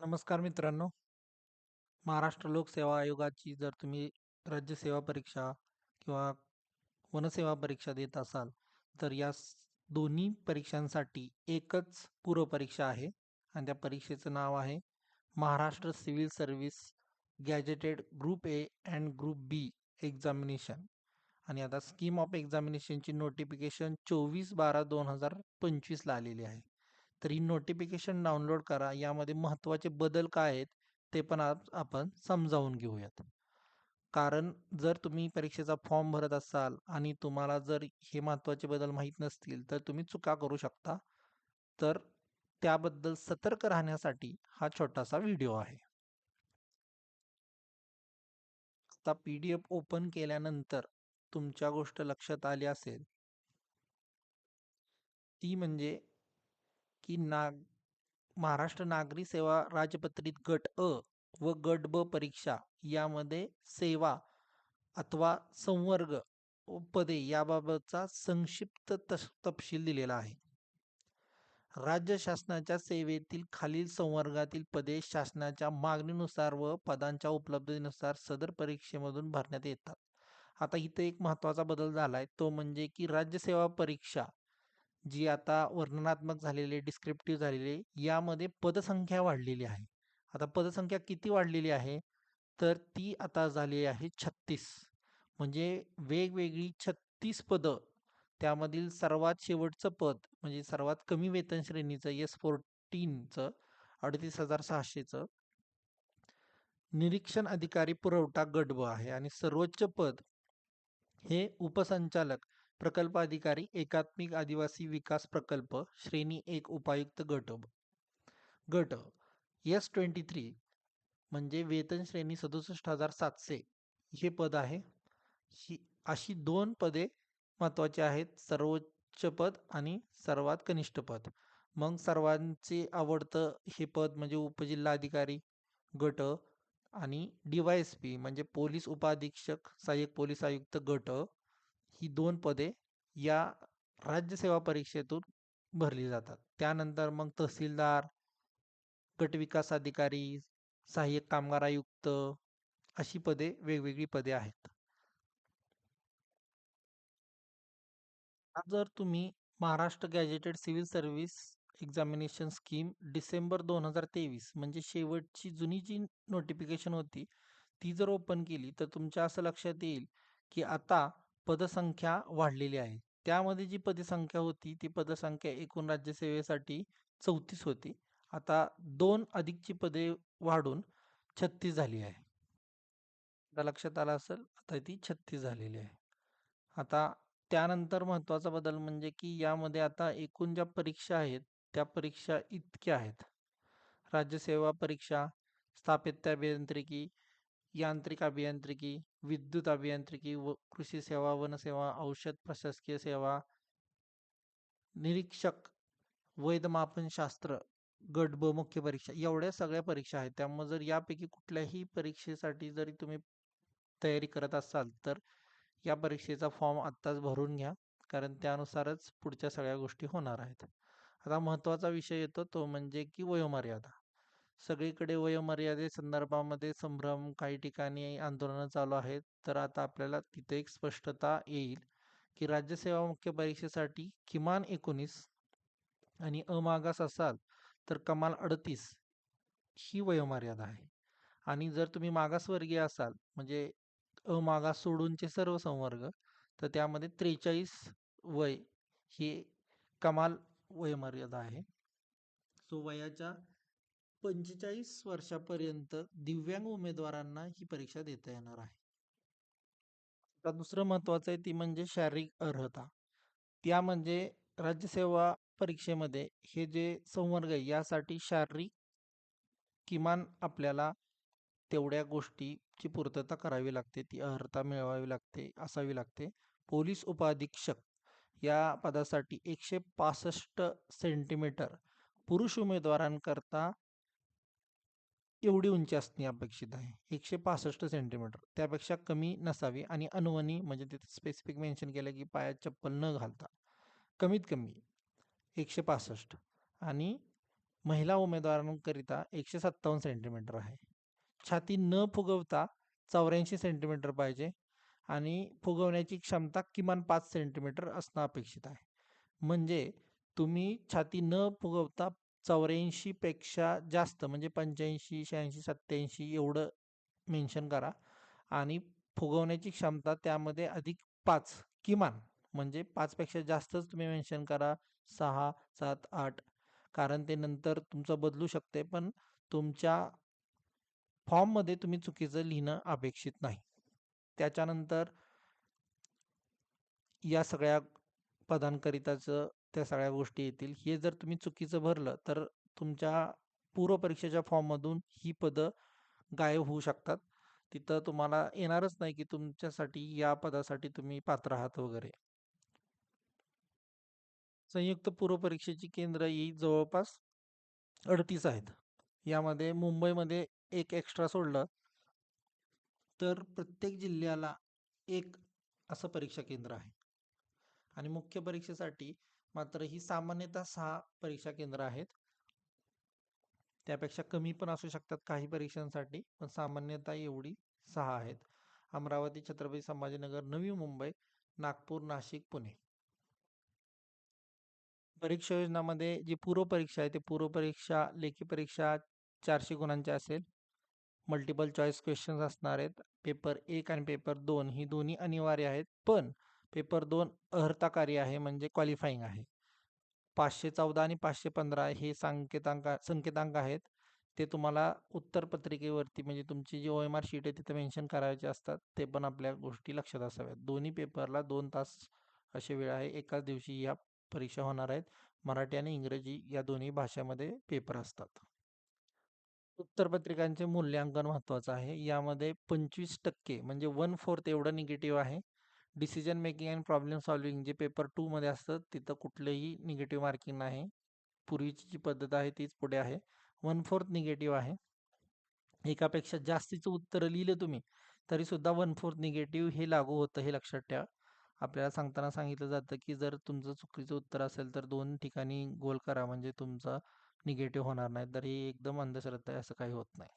नमस्कार मित्रांनो. महाराष्ट्र लोकसेवा आयोगाची जर तुम्ही राज्यसेवा परीक्षा किंवा वनसेवा परीक्षा देत असाल, तर दोन्ही परीक्षांसाठी एकच पूर्वपरीक्षा आहे आणि त्या परीक्षेचं नाव आहे Maharashtra civil service gazetted group A and group B examination. आणि आता स्कीम ऑफ एक्झामिनेशनची नोटिफिकेशन 24/12/2025 ला आलेली आहे. तर ही नोटिफिकेशन डाउनलोड करा. यामध्ये महत्त्वाचे बदल काय आहेत ते पण आज आपण समजावून घेऊयात. कारण जर तुम्ही परीक्षेचा फॉर्म भरत असाल आणि तुम्हाला जर हे महत्त्वाचे बदल माहीत नसतील तर तुम्ही चुका करू शकता. तर त्याबद्दल सतर्क राहण्यासाठी हा छोटासा व्हिडिओ आहे. आता PDF ओपन केल्यानंतर तुमच्या गोष्ट लक्षात आली असेल, ती म्हणजे की महाराष्ट्र नागरी सेवा राजपत्रित गट अ व गट ब परीक्षा यामध्ये सेवा अथवा संवर्ग व पदे याबाबतचा संक्षिप्त तपशील दिलेला आहे. राज्य शासनाच्या सेवेतील खालील संवर्गातील पदे शासनाच्या मागणीनुसार व पदांच्या उपलब्धतेनुसार सदर परीक्षेमधून भरण्यात येतात. आता इथे एक महत्वाचा बदल झालाय, तो म्हणजे की राज्यसेवा परीक्षा जी आता वर्णनात्मक झालेली डिस्क्रिप्टिव्ह झालेली यामध्ये पदसंख्या वाढलेली आहे. आता पदसंख्या किती वाढलेली आहे, तर ती आता झाली आहे 36. म्हणजे वेगवेगळी 36 पदं, त्यामधील सर्वात शेवटचं पद म्हणजे सर्वात कमी वेतन श्रेणीचं S14चं 38,600चं निरीक्षण अधिकारी पुरवठा गट ब आहे आणि सर्वोच्च पद हे उपसंचालक प्रकल्प अधिकारी एकात्मिक आदिवासी विकास प्रकल्प श्रेणी 1 उपायुक्त गट S23 म्हणजे वेतन श्रेणी 67,700 हे पद आहे. अशी दोन पदे महत्वाची आहेत, सर्वोच्च पद आणि सर्वात कनिष्ठ पद. मग सर्वांचे आवडतं हे पद म्हणजे उपजिल्हाधिकारी गट आणि DYSP म्हणजे पोलीस उपअधीक्षक सहाय्यक पोलीस आयुक्त गट ही दोन पदे या राज्यसेवा परीक्षेतून भरली जातात. त्यानंतर मग तहसीलदार, गट विकास अधिकारी, सहाय्यक कामगार आयुक्त अशी पदे वेगवेगळी पदे आहेत. जर तुम्ही Maharashtra gazetted civil service examination scheme December 2023 म्हणजे शेवटची जुनी जी नोटिफिकेशन होती ती जर ओपन केली तर तुमच्या असं लक्षात येईल की आता पदसंख्या वाढलेली आहे. त्यामध्ये जी पदसंख्या होती ती पदसंख्या एकूण राज्यसेवेसाठी 34 होती. आता 2 अधिकची पदे वाढून 36 झाली आहे. आता लक्षात आलं असेल, आता ती 36 झालेली आहे. आता त्यानंतर महत्त्वाचा बदल म्हणजे की यामध्ये आता एकूण ज्या परीक्षा आहेत त्या परीक्षा इतक्या आहेत. राज्यसेवा परीक्षा, स्थापत्य अभियांत्रिकी, यांत्रिक अभियांत्रिकी, विद्युत अभियांत्रिकी व कृषी सेवा, वनसेवा, औषध प्रशासकीय सेवा, निरीक्षक, वैधमापनशास्त्र, गट ब मुख्य परीक्षा एवढ्या सगळ्या परीक्षा आहेत. त्यामुळे जर यापैकी कुठल्याही परीक्षेसाठी जरी तुम्ही तयारी करत असाल तर या परीक्षेचा फॉर्म आत्ताच भरून घ्या, कारण त्यानुसारच पुढच्या सगळ्या गोष्टी होणार आहेत. आता महत्त्वाचा विषय येतो तो म्हणजे की वयोमर्यादा. सगळीकडे वयोमर्यादेसंदर्भामध्ये संभ्रम, काही ठिकाणी आंदोलनं चालू आहेत. तर आता आपल्याला तिथे एक स्पष्टता येईल की राज्यसेवा मुख्य परीक्षेसाठी किमान 19 आणि अमागास असाल तर कमाल 38 ही वयोमर्यादा आहे. आणि जर तुम्ही मागासवर्गीय असाल म्हणजे अमागास सोडूनचे सर्व संवर्ग तर त्यामध्ये 43 वय ही कमाल वयोमर्यादा आहे. सो वयाच्या 45 वर्षापर्यंत दिव्यांग उमेदवारांना ही परीक्षा देता येणार आहे. आता दुसरं महत्वाचं आहे ती म्हणजे शारीरिक अर्हता. त्या म्हणजे राज्यसेवा परीक्षेमध्ये हे जे संवर्ग आहे यासाठी शारीरिक किमान आपल्याला तेवढ्या गोष्टीची पूर्तता करावी लागते, ती अर्हता मिळवावी लागते, असावी लागते. पोलीस उपअधीक्षक या पदासाठी 165 सेंटीमीटर पुरुष उमेदवारांकरता एवढी उंची असणे अपेक्षित आहे. 165 सेंटीमीटर त्यापेक्षा कमी नसावी आणि अनवणी म्हणजे तिथे स्पेसिफिक मेन्शन केलं की पायात चप्पल न घालता कमीत कमी 165 आणि महिला उमेदवारांकरिता 157 सेंटीमीटर आहे. छाती न फुगवता 84 सेंटीमीटर पाहिजे आणि फुगवण्याची क्षमता किमान 5 सेंटीमीटर असणं अपेक्षित आहे. म्हणजे तुम्ही छाती न फुगवता 84 पेक्षा जास्त म्हणजे 85, 86, 87 एवढं मेन्शन करा आणि फुगवण्याची क्षमता त्यामध्ये अधिक 5 किमान म्हणजे 5 पेक्षा जास्तच तुम्ही मेन्शन करा. 6, 7, 8 कारण ते नंतर तुमचं बदलू शकते, पण तुमच्या फॉर्ममध्ये तुम्ही चुकीचं लिहिणं अपेक्षित नाही. त्याच्यानंतर या सगळ्या पदांकरिताचं त्या सगळ्या गोष्टी येतील. हे जर तुम्ही चुकीचं भरलं तर तुमच्या पूर्व परीक्षेच्या फॉर्ममधून ही पदं गायब होऊ शकतात. तिथं तुम्हाला येणारच नाही की तुमच्यासाठी या पदासाठी तुम्ही पात्र आहात वगैरे. संयुक्त पूर्व परीक्षेची केंद्र ही जवळपास 38 आहेत. यामध्ये मुंबईमध्ये एक एक्स्ट्रा सोडलं तर प्रत्येक जिल्ह्याला एक असं परीक्षा केंद्र आहे. आणि मुख्य परीक्षेसाठी मात्र ही सामान्यतः 6 परीक्षा केंद्र आहेत. त्यापेक्षा कमी पण असू शकतात काही परीक्षांसाठी, पण सामान्यतः एवढी 6 आहेत. अमरावती, छत्रपती संभाजीनगर, नवी मुंबई, नागपूर, नाशिक, पुणे. परीक्षा योजनामध्ये जी पूर्व परीक्षा आहे, ते पूर्व परीक्षा लेखी परीक्षा 400 गुणांची असेल. मल्टिपल चॉईस क्वेश्चन्स असणार आहेत. पेपर 1 आणि पेपर 2 ही दोन्ही अनिवार्य आहेत, पण पेपर 2 अर्हताकारी आहे म्हणजे क्वालिफाईंग आहे. 514 आणि 515 हे संकेतांक आहेत. ते तुम्हाला उत्तरपत्रिकेवरती म्हणजे तुमची जी OMR शीट आहे तिथे मेन्शन करायचे असतात. ते पण आपल्या गोष्टी लक्षात असाव्यात. दोन्ही पेपरला 2 तास अशी वेळ आहे. एकाच दिवशी या परीक्षा होणार आहेत. मराठी आणि इंग्रजी या दोन्ही भाषांमध्ये पेपर असतात. उत्तरपत्रिकांचे मूल्यांकन महत्त्वाचं आहे. यामध्ये 25% म्हणजे 1/4 एवढं निगेटिव्ह आहे. Decision making and problem solving जे पेपर 2 मध्ये असतं तिथं कुठलंही निगेटिव्ह मार्किंग नाही. पूर्वीची जी पद्धत आहे तीच पुढे आहे. 1/4 निगेटिव्ह आहे. एकापेक्षा जास्तीचं उत्तर लिहिलं तुम्ही तरी सुद्धा 1/4 निगेटिव्ह हे लागू होतं हे लक्षात ठेवा. आपल्याला सांगताना सांगितलं जातं की जर तुमचं चुकीचं उत्तर असेल तर 2 ठिकाणी गोल करा म्हणजे तुमचा निगेटिव्ह होणार नाही. तर ही एकदम अंधश्रद्धा आहे, असं काही होत नाही.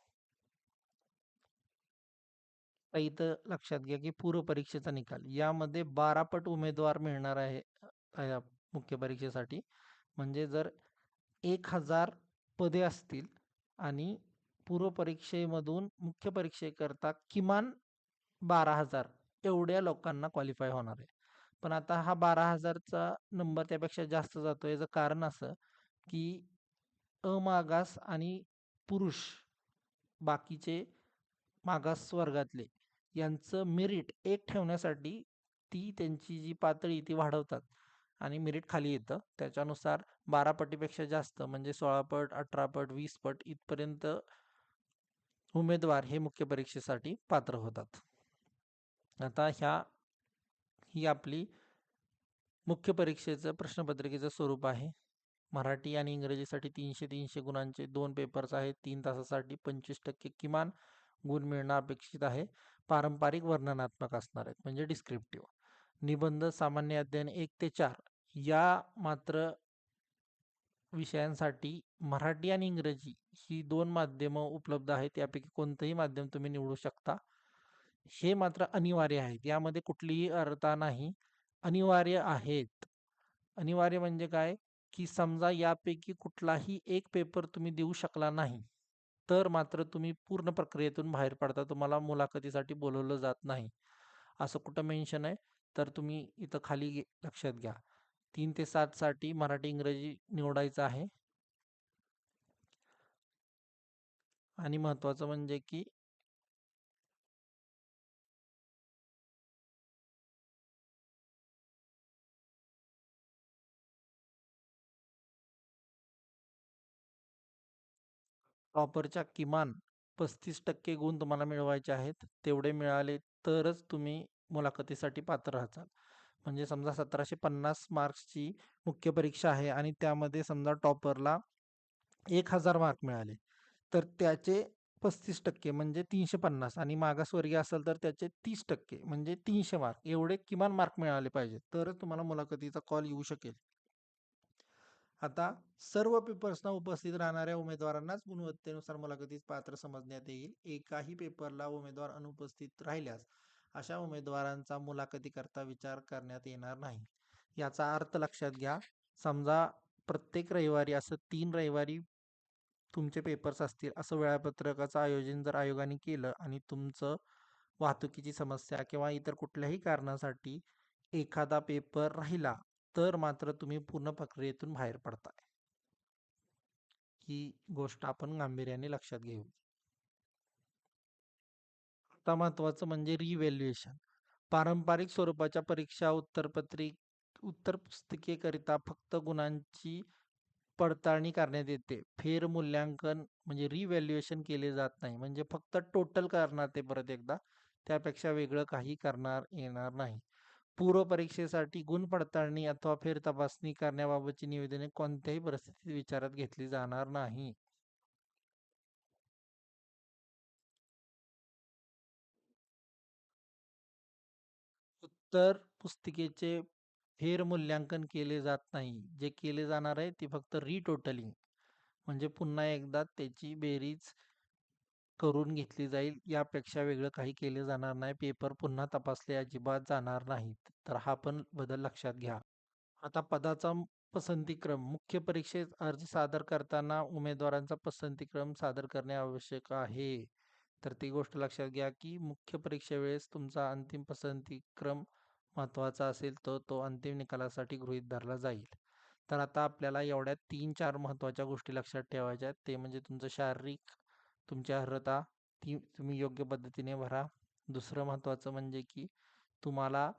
तर इथं लक्षात घ्या की पूर्व परीक्षेचा निकाल यामध्ये 12 पट उमेदवार मिळणार आहे या मुख्य परीक्षेसाठी. म्हणजे जर 1000 पदे असतील आणि पूर्व परीक्षेमधून मुख्य परीक्षेकरता किमान 12,000 एवढ्या लोकांना क्वालिफाय होणार आहे. पण आता हा 12,000चा नंबर त्यापेक्षा जास्त जातो. याचं कारण असं की अमागास आणि पुरुष बाकीचे मागास वर्गातले यांचं मेरिट एक ठेवण्यासाठी ती त्यांची जी पातळी ती वाढवतात आणि मेरिट खाली येतं. त्याच्यानुसार 12 पटीपेक्षा जास्त म्हणजे 16 पट, 18 पट, 20 पट इथपर्यंत उमेदवार हे मुख्य परीक्षेसाठी पात्र होतात. आता ही आपली मुख्य परीक्षेचं प्रश्नपत्रिकेचं स्वरूप आहे. मराठी आणि इंग्रजीसाठी 300 गुणांचे 2 पेपर्स आहेत. 3 तासासाठी 25% किमान गुण मिळणं अपेक्षित आहे. पारंपरिक वर्णनात्मक असणार आहेत म्हणजे डिस्क्रिप्टिव्ह. निबंध, सामान्य अध्ययन 1 ते 4 या मात्र विषयांसाठी मराठी आणि इंग्रजी ही 2 माध्यमं उपलब्ध आहेत. यापैकी कोणतंही माध्यम तुम्ही निवडू शकता. हे मात्र अनिवार्य आहेत. यामध्ये कुठलीही अर्हता नाही. अनिवार्य आहेत. अनिवार्य म्हणजे काय? की समजा यापैकी कुठलाही एक पेपर तुम्ही देऊ शकला नाही, तर मात्र तुम्ही पूर्ण प्रक्रियेतून बाहेर पडता. तुम्हाला मुलाखतीसाठी बोलवलं जात नाही. असं कुठं मेन्शन आहे? तर तुम्ही इथं खाली लक्षात घ्या. 3 ते 7 साठी मराठी, इंग्रजी निवडायचं आहे. आणि महत्त्वाचं म्हणजे की टॉपरच्या किमान 35% गुण तुम्हाला मिळवायचे आहेत. तेवढे मिळाले तरच तुम्ही मुलाखतीसाठी पात्र राहताल. म्हणजे समजा 1750 मार्क्सची मुख्य परीक्षा आहे आणि त्यामध्ये समजा टॉपरला 1000 मार्क मिळाले, तर त्याचे 35% म्हणजे 350 आणि मागासवर्गीय असेल तर त्याचे 30% म्हणजे 300 मार्क एवढे किमान मार्क मिळाले पाहिजे तरच तुम्हाला मुलाखतीचा कॉल येऊ शकेल. आता सर्व पेपर्सना उपस्थित राहणाऱ्या उमेदवारांनाच गुणवत्तेनुसार मुलाखतीस पात्र समजण्यात येईल. एकाही पेपरला उमेदवार अनुपस्थित राहिल्यास अशा उमेदवारांचा मुलाखतीकरता विचार करण्यात येणार नाही. याचा अर्थ लक्षात घ्या. समजा प्रत्येक रविवारी असं 3 रविवारी तुमचे पेपर्स असतील असं वेळापत्रकाचं आयोजन जर आयोगाने केलं आणि तुमचं वाहतुकीची समस्या किंवा इतर कुठल्याही कारणासाठी एखादा पेपर राहिला तर मात्र तुम्ही पूर्ण प्रक्रियेतून बाहेर पडताय. ही गोष्ट आपण गांभीर्याने लक्षात घेऊ. आता महत्वाचं म्हणजे रिव्हॅल्युएशन. पारंपरिक स्वरूपाच्या परीक्षा उत्तर पुस्तिकेकरिता फक्त गुणांची पडताळणी करण्यात येते. फेरमूल्यांकन म्हणजे रिव्हॅल्युएशन केले जात नाही. म्हणजे फक्त टोटल करणार ते परत एकदा. त्यापेक्षा वेगळं काही करणार येणार नाही. पूर्व परीक्षेसाठी गुण पडताळणी अथवा फेर तपासणी करण्याबाबतची निवेदने कोणत्याही परिस्थितीत विचारात घेतली जाणार नाही. उत्तर पुस्तिकेचे फेरमूल्यांकन केले जात नाही. जे केले जाणार आहे ते फक्त रिटोटलिंग म्हणजे पुन्हा एकदा त्याची बेरीज करून घेतली जाईल. यापेक्षा वेगळं काही केले जाणार नाही. पेपर पुन्हा तपासले अजिबात जाणार नाहीत. तर हा पण बदल लक्षात घ्या. आता पदाचा पसंतीक्रम. मुख्य परीक्षेत अर्ज सादर करताना उमेदवारांचा पसंतीक्रम सादर करणे आवश्यक आहे. तर ती गोष्ट लक्षात घ्या की मुख्य परीक्षेवेळेस तुमचा अंतिम पसंतीक्रम महत्त्वाचा असेल तर तो अंतिम निकालासाठी गृहीत धरला जाईल. तर आता आपल्याला एवढ्या 3-4 महत्त्वाच्या गोष्टी लक्षात ठेवायच्या आहेत. ते म्हणजे तुमचं शारीरिक, तुमची अर्हता ती तुम्ही योग्य पद्धतीने भरा. दुसरं महत्त्वाचं म्हणजे की तुम्हाला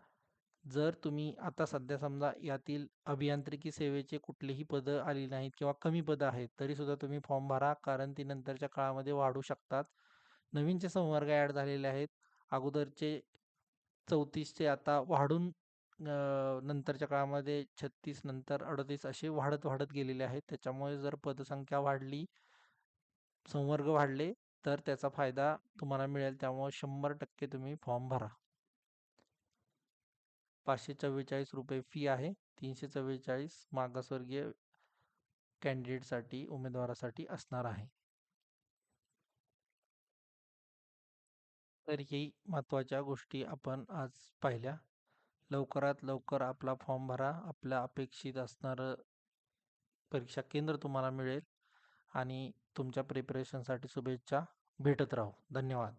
जर तुम्ही आता सध्या समजा यातील अभियांत्रिकी सेवेचे कुठलीही पदं आली नाहीत किंवा कमी पदं आहेत तरी सुद्धा तुम्ही फॉर्म भरा, कारण ती नंतरच्या काळामध्ये वाढू शकतात. नवीनचे संवर्ग ॲड झालेले आहेत. अगोदरचे 34चे आता वाढून नंतरच्या काळामध्ये 36 नंतर 38 असे वाढत वाढत गेलेले आहेत. त्याच्यामुळे जर पदसंख्या वाढली, संवर्ग वाढले तर त्याचा फायदा तुम्हाला मिळेल. त्यामुळे 100% तुम्ही फॉर्म भरा. 544 रुपये फी आहे. 344 मागासवर्गीय कॅन्डिडेटसाठी उमेदवारासाठी असणार आहे. तर ही महत्त्वाच्या गोष्टी आपण आज पाहिल्या. लवकरात लवकर आपला फॉर्म भरा. आपल्या अपेक्षित असणारं परीक्षा केंद्र तुम्हाला मिळेल आणि तुमच्या प्रिपरेशनसाठी शुभेच्छा. भेटत राहू. धन्यवाद.